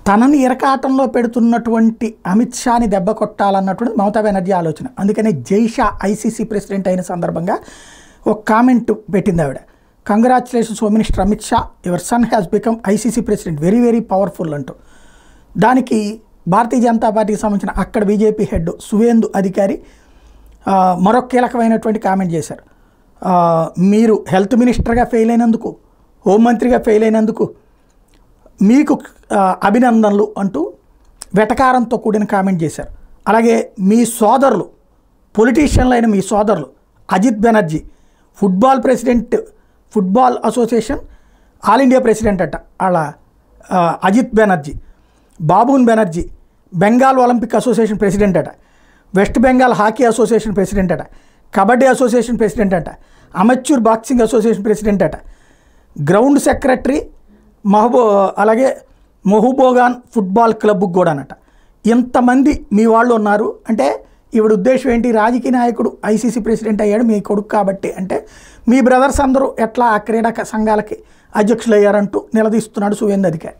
తనని ఇరకాటంలో పెడుతున్నటువంటి అమిత్ షాని దెబ్బ కొట్టాలన్నటువంటి మమతా బెనర్జీ ఆలోచన. అందుకనే జైషా ఐసీసీ ప్రెసిడెంట్ అయిన సందర్భంగా ఒక కామెంట్ పెట్టింది ఆవిడ. Congratulations home minister Amit Shah, your son has become ICC president, very very powerful అంటూ. దానికి భారతీయ జనతా పార్టీకి సంబంధించిన అక్కడ బీజేపీ హెడ్ సువేందు అధికారి మరొక కీలకమైనటువంటి కామెంట్ చేశారు. మీరు హెల్త్ మినిస్టర్గా ఫెయిల్ అయినందుకు, హోంమంత్రిగా ఫెయిల్ అయినందుకు మీకు అభినందనలు అంటూ వెటకారంతో కూడిన కామెంట్ చేశారు. అలాగే మీ సోదరులు, పొలిటీషియన్లు అయిన మీ సోదరులు Ajit Banerjee football president, football association all India president అట వాళ్ళ Ajit Banerjee, Babun Banerjee Bengal Olympic association president అట, West Bengal hockey association president అట, కబడ్డీ అసోసియేషన్ ప్రెసిడెంట్ అట, అమెచ్యూర్ బాక్సింగ్ అసోసియేషన్ ప్రెసిడెంట్ అట, గ్రౌండ్ సెక్రటరీ అలాగే మహబూబాన్ ఫుట్బాల్ క్లబ్కు కూడానట. ఇంతమంది మీ వాళ్ళు ఉన్నారు అంటే ఈవిడ ఉద్దేశం ఏంటి? రాజకీయ నాయకుడు ఐసీసీ ప్రెసిడెంట్ అయ్యాడు మీ కొడుకు కాబట్టి, అంటే మీ బ్రదర్స్ అందరూ ఎట్లా ఆ క్రీడా సంఘాలకి అధ్యక్షులు అయ్యారంటూ నిలదీస్తున్నాడు సువేందు అధికారి.